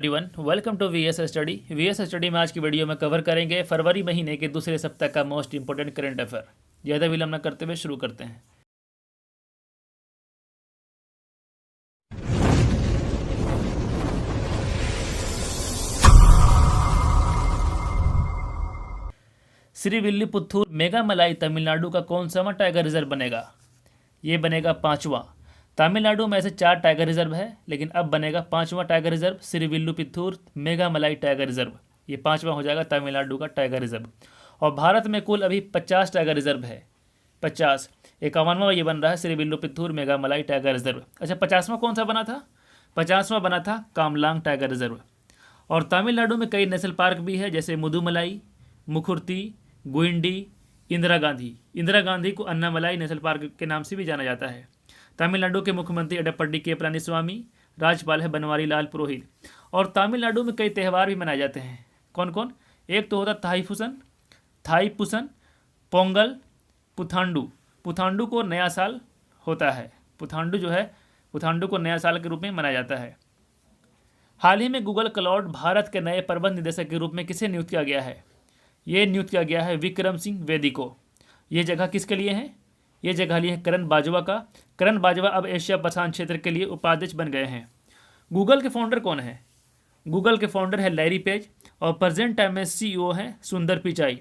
Everyone, welcome to V S study में आज की वीडियो में कवर करेंगे फरवरी महीने के दूसरे सप्ताह का मोस्ट इंपोर्टेंट करंट अफेयर। ज़्यादा विलंब न करते हुए शुरू करते हैं। श्रीविल्लीपुत्तूर मेघामलाई तमिलनाडु का कौन सा टाइगर रिजर्व बनेगा? ये बनेगा 5वां। तमिलनाडु में ऐसे 4 टाइगर रिजर्व है, लेकिन अब बनेगा 5वां tiger reserve Srivilliputhur Meghamalai tiger reserve. ये 5वां हो जाएगा तमिलनाडु का टाइगर रिजर्व। और भारत में कुल अभी 50 टाइगर रिजर्व है। 50, 51वां ये बन रहा है श्रीविल्लीपुत्तूर मेघामलाई टाइगर रिजर्व। अच्छा, 50वां कौन सा बना था? 50वां बना था कामलांग टाइगर रिजर्व। और तमिलनाडु में कई नेशनल पार्क भी है, जैसे मुदुमलाई, मुखुर्ती, गुइंडी, इंदिरा गांधी को अन्नामलाई नेशनल पार्क के नाम से भी जाना जाता है। तमिलनाडु के मुख्यमंत्री एडप्पाडी के पलानीस्वामी, राज्यपाल है बनवारी लाल पुरोहित। और तमिलनाडु में कई त्यौहार भी मनाए जाते हैं। कौन कौन? एक तो होता थाईपुसन, पोंगल, पुथांडू को नया साल होता है। पुथांडू को नया साल के रूप में मनाया जाता है। हाल ही में गूगल क्लाउड भारत के नए प्रबंध निदेशक के रूप में किसे नियुक्त किया गया है? ये नियुक्त किया गया है विक्रम सिंह बेदी को। ये जगह किसके लिए है? ये जगह लिए है करण बाजवा का। करण बाजवा अब एशिया प्रशांत क्षेत्र के लिए उपाध्यक्ष बन गए हैं। गूगल के फाउंडर कौन है? गूगल के फाउंडर है लैरी पेज और प्रेजेंट टाइम में सीईओ हैं सुंदर पिचाई।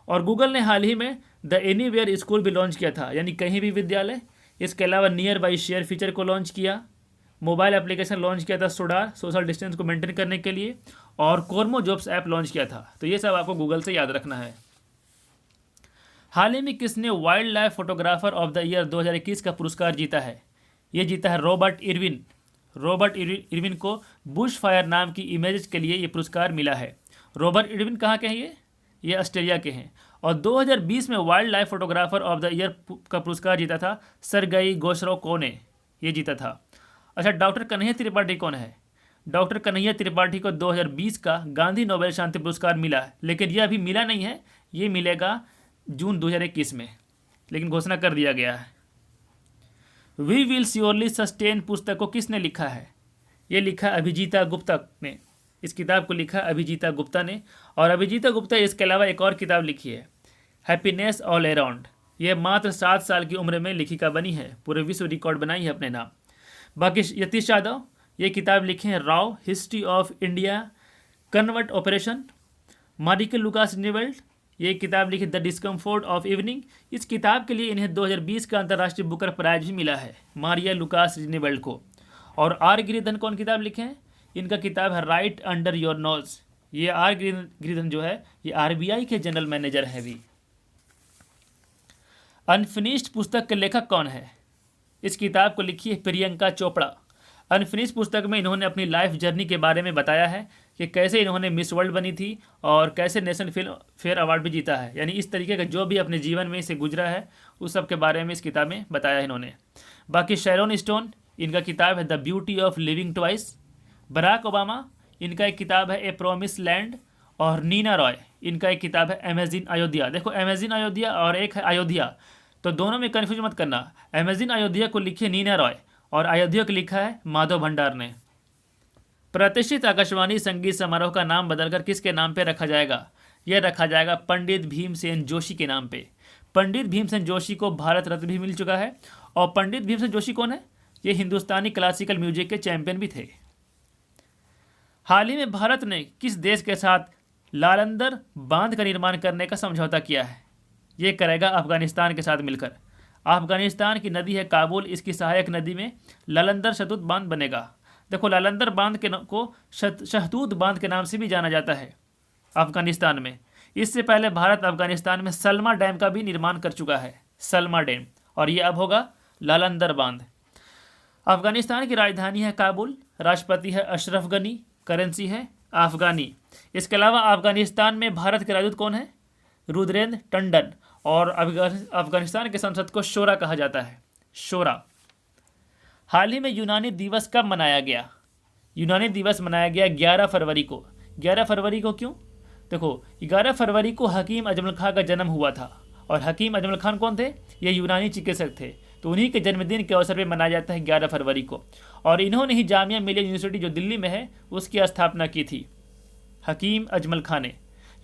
और गूगल ने हाल ही में द एनीवेयर स्कूल भी लॉन्च किया था, यानी कहीं भी विद्यालय। इसके अलावा नियर बाई शेयर फीचर को लॉन्च किया। मोबाइल एप्लीकेशन लॉन्च किया था सुडार, सोशल डिस्टेंस को मेंटेन करने के लिए। और कोर्मो जॉब्स ऐप लॉन्च किया था। तो ये सब आपको गूगल से याद रखना है। हाल ही में किसने wild life photographer of the year 2021 का पुरस्कार जीता है? ये जीता है रॉबर्ट इरविन को बुश फायर नाम की इमेजेस के लिए ये पुरस्कार मिला है। रॉबर्ट इरविन कहाँ के हैं? ये ऑस्ट्रेलिया के हैं। और 2020 में wild life photographer of the year का पुरस्कार जीता था सरगई गोस्रोको ने, ये जीता था। अच्छा, डॉक्टर कन्हैया त्रिपाठी कौन है? डॉक्टर कन्हैया त्रिपाठी को 2020 का गांधी नोबेल शांति पुरस्कार मिला है, लेकिन यह अभी मिला नहीं है। ये मिलेगा जून 2021 में, लेकिन घोषणा कर दिया गया है। वी विल श्योरली सस्टेन पुस्तक को किसने लिखा है? ये लिखा अभिजीता गुप्ता ने। इस किताब को लिखा अभिजीता गुप्ता ने। और अभिजीता गुप्ता इसके अलावा एक और किताब लिखी है हैप्पीनेस ऑल अराउंड। ये मात्र 7 साल की उम्र में लेखिका बनी है, पूरे विश्व रिकॉर्ड बनाई है अपने नाम। बाकी यतीश यादव ये किताब लिखे हैं Rao history of India convert operation. मारिकल लुकास रिनीवेल्ड ये किताब लिखी द डिस्कम्फोर्ट ऑफ इवनिंग। इस किताब के लिए इन्हें 2020 का अंतर्राष्ट्रीय बुकर प्राइज भी मिला है मारिया लुकास रिनीवेल्ड को। और आर गिरिधन कौन किताब लिखे हैं? इनका किताब है राइट अंडर योर नोज। ये आर गिरिधन जो है ये आरबीआई के जनरल मैनेजर हैं भी। अनफिनिश्ड पुस्तक के लेखक कौन है? इस किताब को लिखी है प्रियंका चोपड़ा। अनफिनिश्ड पुस्तक में इन्होंने अपनी लाइफ जर्नी के बारे में बताया है कि कैसे इन्होंने मिस वर्ल्ड बनी थी और कैसे नेशनल फिल्म फेयर अवार्ड भी जीता है। यानी इस तरीके का जो भी अपने जीवन में इसे गुजरा है उस सब के बारे में इस किताब में बताया है इन्होंने। बाकी शैरोन स्टोन इनका किताब है the beauty of living twice. Barack Obama इनका एक किताब है ए प्रोमिस लैंड। और नीना रॉय इनका एक किताब है अमेजिंग अयोध्या। देखो, अमेजिंग अयोध्या और एक है अयोध्या, तो दोनों में कन्फ्यूज मत करना। अमेजिंग अयोध्या को लिखी है नीना रॉय और अयोध्या को लिखा है माधव भंडार ने। प्रतिष्ठित आकाशवाणी संगीत समारोह का नाम बदलकर किसके नाम पे रखा जाएगा? यह रखा जाएगा पंडित भीमसेन जोशी के नाम पे। पंडित भीमसेन जोशी को भारत रत्न भी मिल चुका है। और पंडित भीमसेन जोशी कौन है? ये हिंदुस्तानी क्लासिकल म्यूजिक के चैंपियन भी थे। हाल ही में भारत ने किस देश के साथ लालंदर बांध का निर्माण करने का समझौता किया है? ये करेगा अफगानिस्तान के साथ मिलकर। अफगानिस्तान की नदी है काबुल, इसकी सहायक नदी में लालंदर शहतूत बांध बनेगा। देखो, लालंदर बांध को शहतूत बांध के नाम से भी जाना जाता है अफगानिस्तान में। इससे पहले भारत अफगानिस्तान में सलमा डैम का भी निर्माण कर चुका है, सलमा डैम। और ये अब होगा लालंदर बांध। अफगानिस्तान की राजधानी है काबुल, राष्ट्रपति है अशरफ गनी, करेंसी है अफगानी। इसके अलावा अफगानिस्तान में भारत के राजदूत कौन है? रुद्रेंद्र टंडन। और अफगानिस्तान के संसद को शोरा कहा जाता है, शोरा। हाल ही में यूनानी दिवस कब मनाया गया? यूनानी दिवस मनाया गया 11 फरवरी को। 11 फरवरी को क्यों? देखो, 11 फरवरी को हकीम अजमल खां का जन्म हुआ था। और हकीम अजमल खान कौन थे? ये यूनानी चिकित्सक थे। तो उन्हीं के जन्मदिन के अवसर पर मनाया जाता है 11 फरवरी को। और इन्होंने ही जामिया मिलिया यूनिवर्सिटी जो दिल्ली में है उसकी स्थापना की थी, हकीम अजमल खान ने।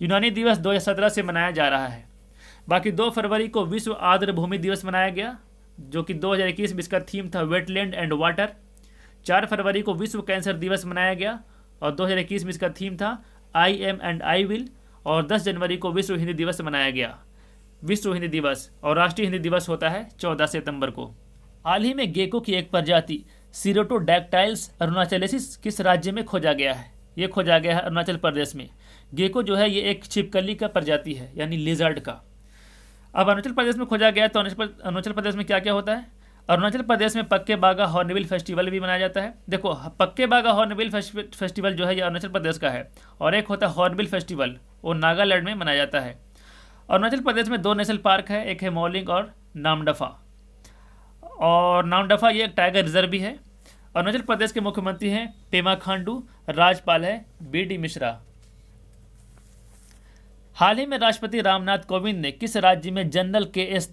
यूनानी दिवस 2017 से मनाया जा रहा है। बाकी 2 फरवरी को विश्व आर्द्र भूमि दिवस मनाया गया, जो कि 2021 में इसका थीम था वेटलैंड एंड वाटर। 4 फरवरी को विश्व कैंसर दिवस मनाया गया और 2021 में इसका थीम था I am and I will. और 10 जनवरी को विश्व हिंदी दिवस मनाया गया, विश्व हिंदी दिवस। और राष्ट्रीय हिंदी दिवस होता है 14 सितंबर को। हाल ही में गेको की एक प्रजाति सीरोटोडैक्टाइल्स अरुणाचलेसिस किस राज्य में खोजा गया है? ये खोजा गया है अरुणाचल प्रदेश में। गेको जो है ये एक छिपकली का प्रजाति है, यानी लिजर्ड का। अब अरुणाचल प्रदेश में खोजा गया, तो अरुणाचल प्रदेश में क्या क्या होता है? अरुणाचल प्रदेश में पक्के बागा हॉर्नबिल फेस्टिवल भी मनाया जाता है। देखो, पक्के बागा हॉर्नबिल फेस्टिवल जो है ये अरुणाचल प्रदेश का है, और एक होता है हॉर्नबिल फेस्टिवल, वो नागालैंड में मनाया जाता है। अरुणाचल प्रदेश में 2 नेशनल पार्क है, एक है मौलिंग और नामदफा। और नामदफा ये एक टाइगर रिजर्व भी है। अरुणाचल प्रदेश के मुख्यमंत्री हैं पेमा खांडू, राज्यपाल है BD मिश्रा। हाल ही में राष्ट्रपति रामनाथ कोविंद ने किस राज्य में जनरल KS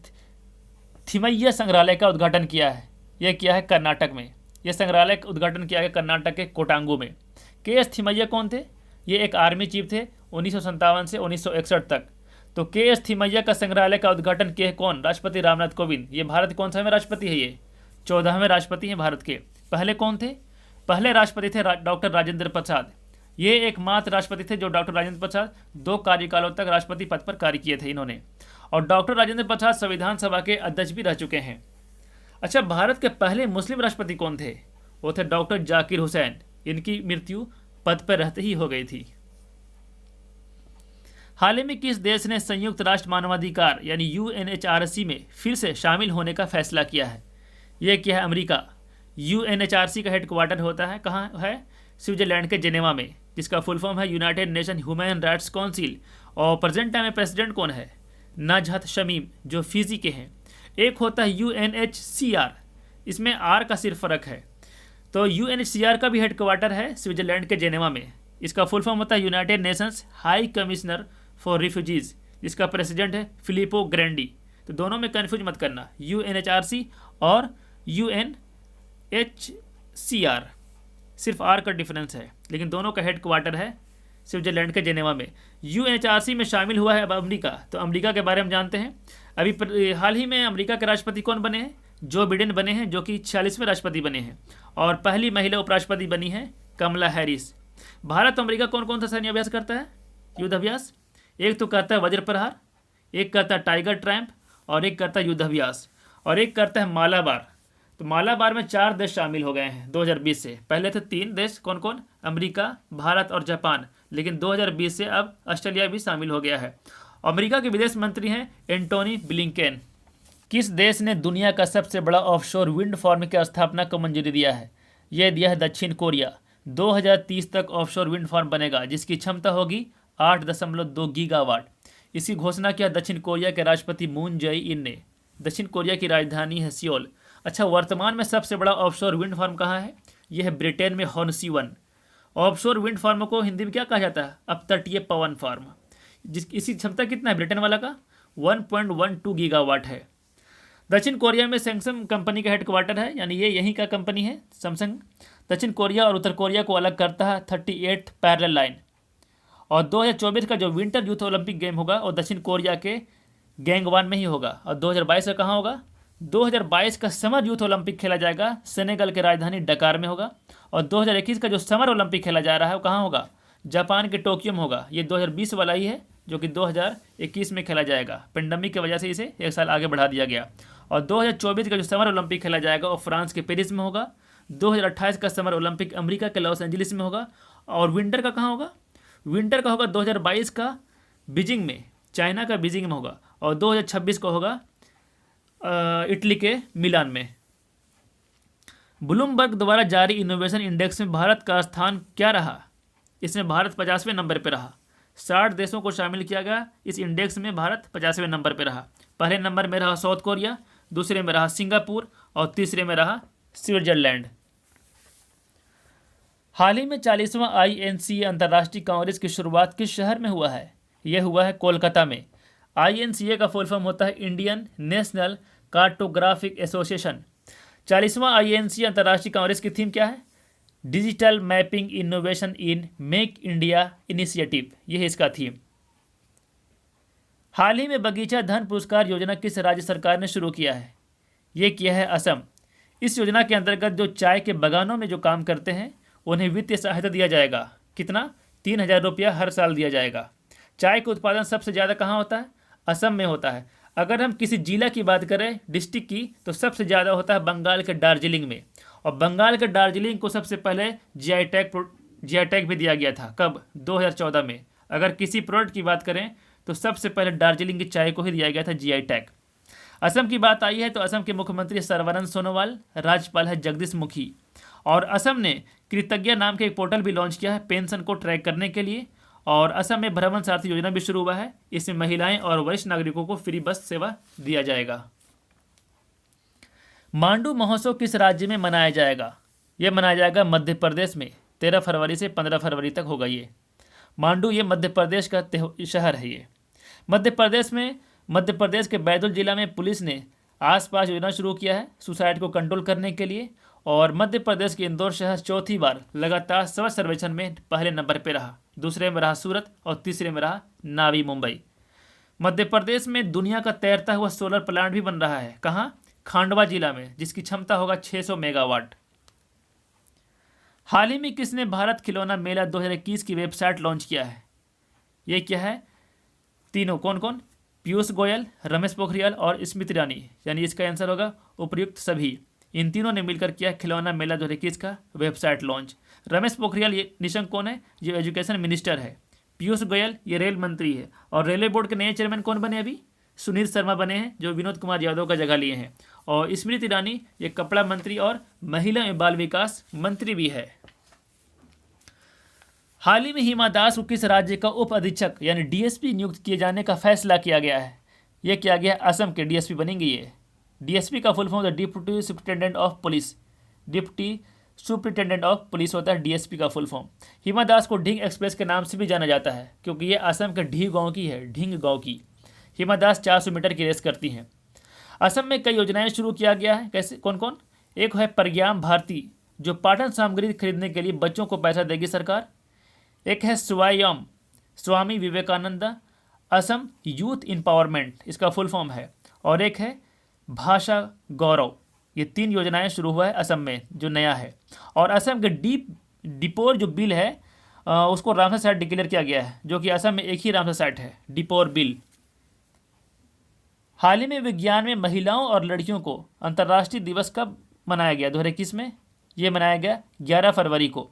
थिमैया संग्रहालय का उद्घाटन किया है? यह किया है कर्नाटक में। यह संग्रहालय का उद्घाटन किया है कर्नाटक के कोटांगू में। KS थिमैया कौन थे? ये एक आर्मी चीफ थे 1957 से 1961 तक। तो KS थिमैया का संग्रहालय का उद्घाटन किए कौन? राष्ट्रपति रामनाथ कोविंद। ये भारत कौन सा में राष्ट्रपति है? ये 14वें राष्ट्रपति हैं भारत के। पहले कौन थे? पहले राष्ट्रपति थे डॉक्टर राजेंद्र प्रसाद। ये एकमात्र राष्ट्रपति थे जो डॉक्टर राजेंद्र प्रसाद 2 कार्यकालों तक राष्ट्रपति पद पर कार्य किए थे इन्होंने। और डॉक्टर राजेंद्र प्रसाद संविधान सभा के अध्यक्ष भी रह चुके हैं। अच्छा, भारत के पहले मुस्लिम राष्ट्रपति कौन थे? वो थे डॉक्टर जाकिर हुसैन। इनकी मृत्यु पद पर रहते ही हो गई थी। हाल ही में किस देश ने संयुक्त राष्ट्र मानवाधिकार यानी UNHRC में फिर से शामिल होने का फैसला किया है? यह क्या है? अमेरिका। UNHRC का हेडक्वार्टर होता है कहाँ है? स्विट्जरलैंड के जेनेवा में, जिसका फुल फॉर्म है United nation human rights council. और प्रेजेंट टाइम में प्रेसिडेंट कौन है? नजहत शमीम, जो फिजी के हैं। एक होता है UNHCR, इसमें R का सिर्फ फर्क है। तो UNHCR का भी हेडक्वार्टर है स्विट्जरलैंड के जेनेवा में। इसका फुल फॉर्म होता है United Nations high commissioner for refugees, जिसका प्रेसिडेंट है फिलिपो ग्रैंडी। तो दोनों में कन्फ्यूज मत करना, UNHRC और UNHCR, सिर्फ R का डिफरेंस है, लेकिन दोनों का हेडक्वार्टर है स्विट्जरलैंड के जेनेवा में। UNHRC में शामिल हुआ है अब अमेरिका। तो अमेरिका के बारे में जानते हैं। अभी हाल ही में अमेरिका के राष्ट्रपति कौन बने हैं? जो बिडेन बने हैं, जो कि 46वें राष्ट्रपति बने हैं। और पहली महिला उपराष्ट्रपति बनी है कमला हैरिस। भारत अमेरिका कौन कौन सा सैन्य अभ्यास करता है? युद्ध अभ्यास। एक तो करता है वज्र प्रहार, एक करता है टाइगर ट्रैम्प, और एक करता है युद्ध अभ्यास, और एक करता है मालाबार। तो मालाबार में 4 देश शामिल हो गए हैं 2020 से। पहले थे 3 देश, कौन कौन? अमेरिका, भारत और जापान। लेकिन 2020 से अब ऑस्ट्रेलिया भी शामिल हो गया है। अमेरिका के विदेश मंत्री हैं एंटोनी ब्लिंकेन। किस देश ने दुनिया का सबसे बड़ा ऑफशोर विंड फार्म की स्थापना को मंजूरी दिया है? यह दिया है दक्षिण कोरिया। 2030 तक ऑफशोर विंड फार्म बनेगा, जिसकी क्षमता होगी 8.2 गीगावाट। इसी घोषणा किया दक्षिण कोरिया के राष्ट्रपति मून जय इन ने। दक्षिण कोरिया की राजधानी है सियोल। अच्छा, वर्तमान में सबसे बड़ा ऑफशोर विंड फार्म कहाँ है? यह है ब्रिटेन में हॉर्नसी वन। ऑफशोर विंड फार्म को हिंदी में क्या कहा जाता है? अपतटीय पवन फार्म। इसकी क्षमता कितना है ब्रिटेन वाला का? 1.12 गीगावाट है। दक्षिण कोरिया में सैमसंग कंपनी का हेडक्वार्टर है, यानी ये यहीं का कंपनी है सैमसंग। दक्षिण कोरिया और उत्तर कोरिया को अलग करता है 38 पैरेलल लाइन। और 2024 का जो विंटर यूथ ओलंपिक गेम होगा वो दक्षिण कोरिया के गैंगवान में ही होगा। और 2022 का कहाँ होगा? 2022 का समर यूथ ओलंपिक खेला जाएगा सेनेगल के राजधानी डकार में होगा। और 2021 का जो समर ओलंपिक खेला जा रहा है वो कहाँ होगा? जापान के टोक्यो में होगा। ये 2020 वाला ही है जो कि 2021 में खेला जाएगा। पेंडेमिक की वजह से इसे 1 साल आगे बढ़ा दिया गया। और 2024 का जो समर ओलंपिक खेला जाएगा वो फ्रांस के पेरिस में होगा। 2028 का समर ओलंपिक अमेरिका के लॉस एंजलिस में होगा। और विंटर का कहाँ होगा? विंटर का होगा 2022 का बीजिंग में, चाइना का बीजिंग में होगा। और 2026 का होगा इटली के मिलान में। ब्लूमबर्ग द्वारा जारी इनोवेशन इंडेक्स में भारत का स्थान क्या रहा? इसमें भारत 50वें नंबर पर रहा। 60 देशों को शामिल किया गया इस इंडेक्स में, भारत 50वें नंबर पर रहा। पहले नंबर में रहा साउथ कोरिया, दूसरे में रहा सिंगापुर और तीसरे में रहा स्विट्जरलैंड। हाल ही में 40वां INCA अंतर्राष्ट्रीय कांग्रेस की शुरुआत किस शहर में हुआ है? यह हुआ है कोलकाता में। INCA का फुल फॉर्म होता है इंडियन नेशनल कार्टोग्राफिक एसोसिएशन। 40वां INC अंतर्राष्ट्रीय कांग्रेस की थीम क्या है? Digital mapping innovation in make India initiative, ये है इसका थीम। हाल ही में बगीचा धन पुरस्कार योजना किस राज्य सरकार ने शुरू किया है? ये किया है असम। इस योजना के अंतर्गत जो चाय के बागानों में जो काम करते हैं उन्हें वित्तीय सहायता दिया जाएगा। कितना? 3,000 रुपया हर साल दिया जाएगा। चाय का उत्पादन सबसे ज़्यादा कहाँ होता है? असम में होता है। अगर हम किसी जिला की बात करें, डिस्ट्रिक्ट की, तो सबसे ज़्यादा होता है बंगाल के दार्जिलिंग में। और बंगाल के दार्जिलिंग को सबसे पहले GI टैग भी दिया गया था। कब? 2014 में। अगर किसी प्रोडक्ट की बात करें तो सबसे पहले दार्जिलिंग की चाय को ही दिया गया था GI टैग। असम की बात आई है तो असम के मुख्यमंत्री सर्बानंद सोनोवाल, राज्यपाल है जगदीश मुखी। और असम ने कृतज्ञ नाम के एक पोर्टल भी लॉन्च किया है पेंशन को ट्रैक करने के लिए। और असम में भ्रमण सारथी योजना भी शुरू हुआ है। इसमें महिलाएं और वरिष्ठ नागरिकों को फ्री बस सेवा दिया जाएगा। मांडू महोत्सव किस राज्य में मनाया जाएगा? यह मनाया जाएगा मध्य प्रदेश में। 13 फरवरी से 15 फरवरी तक होगा ये। मांडू ये मध्य प्रदेश का शहर है। ये मध्य प्रदेश के बैतूल जिला में पुलिस ने आसपास योजना शुरू किया है सुसाइड को कंट्रोल करने के लिए। और मध्य प्रदेश के इंदौर शहर चौथी बार लगातार स्वच्छ सर्वेक्षण में पहले नंबर पर रहा। दूसरे में रहा सूरत और तीसरे में रहा नावी मुंबई। मध्य प्रदेश में दुनिया का तैरता हुआ सोलर प्लांट भी बन रहा है। कहाँ? खांडवा जिला में, जिसकी क्षमता होगा 600 मेगावाट। हाल ही में किसने भारत खिलौना मेला 2021 की वेबसाइट लॉन्च किया है? ये क्या है? तीनों। कौन कौन? पीयूष गोयल, रमेश पोखरियाल और स्मृति ईरानी। यानी इसका आंसर होगा उपर्युक्त सभी। इन तीनों ने मिलकर किया खिलौना मेला 2021 का वेबसाइट लॉन्च। रमेश पोखरियाल ये निशंक कौन है? जो एजुकेशन मिनिस्टर है। पीयूष गोयल ये रेल मंत्री है। और रेलवे बोर्ड के नए चेयरमैन कौन बने? अभी सुनील शर्मा बने हैं, जो विनोद कुमार यादव का जगह लिए हैं। और स्मृति ईरानी ये कपड़ा मंत्री और महिला एवं बाल विकास मंत्री भी है। हाल ही में हिमा दास को किस राज्य का उप अधीक्षक यानी DSP नियुक्त किए जाने का फैसला किया गया है? ये किया गया असम के DSP बनेंगे ये। DSP का full form deputy superintendent of police. Deputy superintendent of police होता है DSP का फुल फॉर्म। हिमा दास को ढींग एक्सप्रेस के नाम से भी जाना जाता है क्योंकि ये असम के ढींग गाँव की है। ढींग गाँव की हिमा दास 400 मीटर की रेस करती हैं। असम में कई योजनाएं शुरू किया गया है। कैसे? कौन कौन? एक है प्रज्ञान भारती, जो पाठन सामग्री खरीदने के लिए बच्चों को पैसा देगी सरकार। एक है स्वयं स्वामी विवेकानंद असम यूथ एम्पावरमेंट, इसका फुल फॉर्म है। और एक है भाषा गौरव। ये 3 योजनाएं शुरू हुआ है असम में, जो नया है। और असम के डिपोर जो बिल है उसको रामसर साइट डिक्लेयर किया गया है, जो कि असम में एक ही रामसर साइट है, डिपोर बिल। हाल ही में विज्ञान में महिलाओं और लड़कियों को अंतर्राष्ट्रीय दिवस कब मनाया गया? 2021 में ये मनाया गया 11 फरवरी को।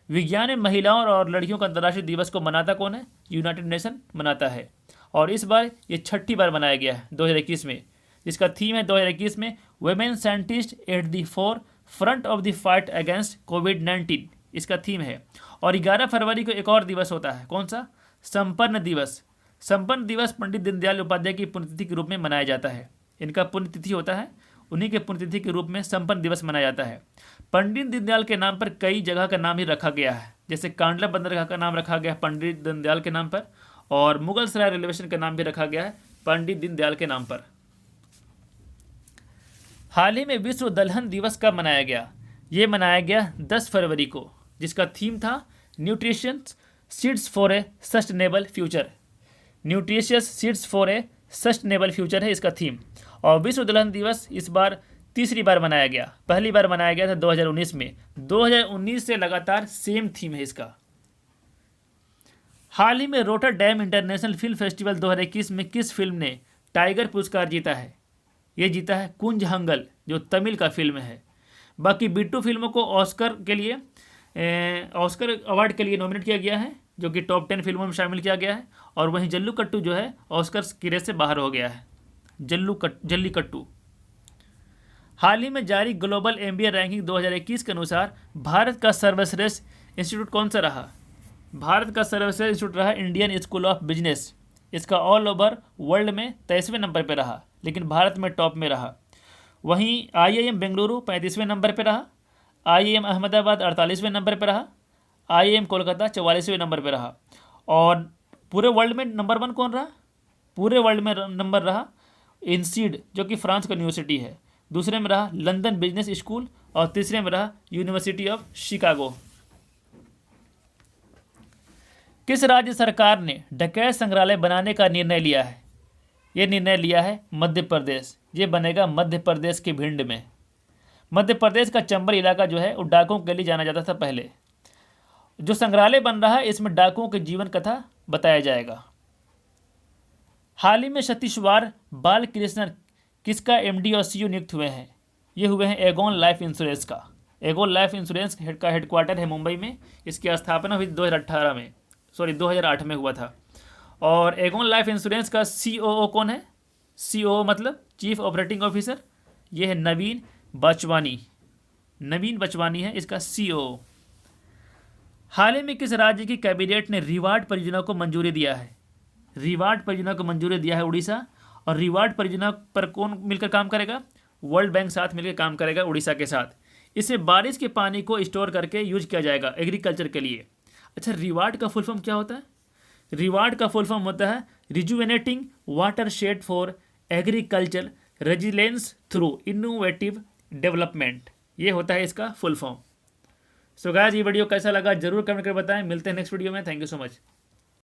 विज्ञान में महिलाओं और लड़कियों का अंतर्राष्ट्रीय दिवस को मनाता कौन है? यूनाइटेड नेशन मनाता है। और इस बार ये 6ठी बार मनाया गया है 2021 में। इसका थीम है 2021 में women scientist at the forefront of the fight against covid, इसका थीम है। और 11 फरवरी को एक और दिवस होता है। कौन सा? संपन्न दिवस। संपन्न दिवस पंडित दीनदयाल उपाध्याय की पुण्यतिथि के रूप में मनाया जाता है। इनका पुण्यतिथि होता है, उन्हीं के पुण्यतिथि के रूप में संपन्न दिवस मनाया जाता है। पंडित दीनदयाल के नाम पर कई जगह का नाम ही रखा गया है। जैसे कांडला बंदरगाह का नाम रखा गया है पंडित दीनदयाल के नाम पर। और मुगल सराय रेलवे स्टेशन का नाम भी रखा गया है पंडित दीनदयाल के नाम पर। हाल ही में विश्व दलहन दिवस कब मनाया गया? ये मनाया गया 10 फरवरी को, जिसका थीम था nutritious seeds for a sustainable future. Nutritious seeds for a sustainable future है इसका थीम। और विश्व दलहन दिवस इस बार तीसरी बार मनाया गया। पहली बार मनाया गया था 2019 में। 2019 से लगातार सेम थीम है इसका। हाल ही में रोटरडैम इंटरनेशनल फिल्म फेस्टिवल 2021 में किस फिल्म ने टाइगर पुरस्कार जीता है? ये जीता है कुंज हंगल, जो तमिल का फिल्म है। बाकी बिट्टू फिल्मों को ऑस्कर अवार्ड के लिए नॉमिनेट किया गया है, जो कि टॉप 10 फिल्मों में शामिल किया गया है। और वहीं जल्लीकट्टू जो है ऑस्कर की रेस से बाहर हो गया है। जल्लीकट्टू। हाल ही में जारी ग्लोबल MBA रैंकिंग 2021 के अनुसार भारत का सर्वश्रेष्ठ इंस्टीट्यूट कौन सा रहा? भारत का सर्वश्रेष्ठ इंस्टीट्यूट रहा इंडियन स्कूल ऑफ बिजनेस। इसका ऑल ओवर वर्ल्ड में 23वें नंबर पर रहा, लेकिन भारत में टॉप में रहा। वहीं IIM बेंगलुरु 35वें नंबर पर रहा। IIM अहमदाबाद 48वें नंबर पर रहा। IIM कोलकाता 44वें नंबर पर रहा। और पूरे वर्ल्ड में नंबर 1 कौन रहा? पूरे वर्ल्ड में नंबर रहा इंसीड जो कि फ्रांस का यूनिवर्सिटी है, दूसरे में रहा लंदन बिजनेस स्कूल और तीसरे में रहा यूनिवर्सिटी ऑफ शिकागो। किस राज्य सरकार ने डकैत संग्रहालय बनाने का निर्णय लिया है? ये निर्णय लिया है मध्य प्रदेश। ये बनेगा मध्य प्रदेश के भिंड में। मध्य प्रदेश का चंबल इलाका जो है वो डाकुओं के लिए जाना जाता था पहले। जो संग्रहालय बन रहा है इसमें डाकुओं की जीवन कथा बताया जाएगा। हाल ही में सतीशवार बालकृष्णन किसका एमडी और सीईओ नियुक्त हुए हैं? ये हुए हैं एगोन लाइफ इंश्योरेंस का। एगोन लाइफ इंश्योरेंस का हेडक्वार्टर है मुंबई में। इसकी स्थापना हुई 2008 में हुआ था। और एगोन लाइफ इंश्योरेंस का सीओओ कौन है? सीओओ मतलब चीफ ऑपरेटिंग ऑफिसर। ये है नवीन बचवानी है इसका सीओओ। हाल ही में किस राज्य की कैबिनेट ने रिवार्ड परियोजना को मंजूरी दिया है? रिवार्ड परियोजना को मंजूरी दिया है उड़ीसा। और रिवार्ड परियोजना पर कौन मिलकर काम करेगा? वर्ल्ड बैंक साथ मिलकर काम करेगा उड़ीसा के साथ। इससे बारिश के पानी को स्टोर करके यूज किया जाएगा एग्रीकल्चर के लिए। अच्छा, रिवार्ड का फुल फॉर्म क्या होता है? रिवार्ड का फुल फॉर्म होता है rejuvenating watershed for agriculture resilience through innovative development. ये होता है इसका फुल फॉर्म। सो गाइस, ये वीडियो कैसा लगा जरूर कमेंट करके बताएं। मिलते हैं नेक्स्ट वीडियो में। Thank you so much.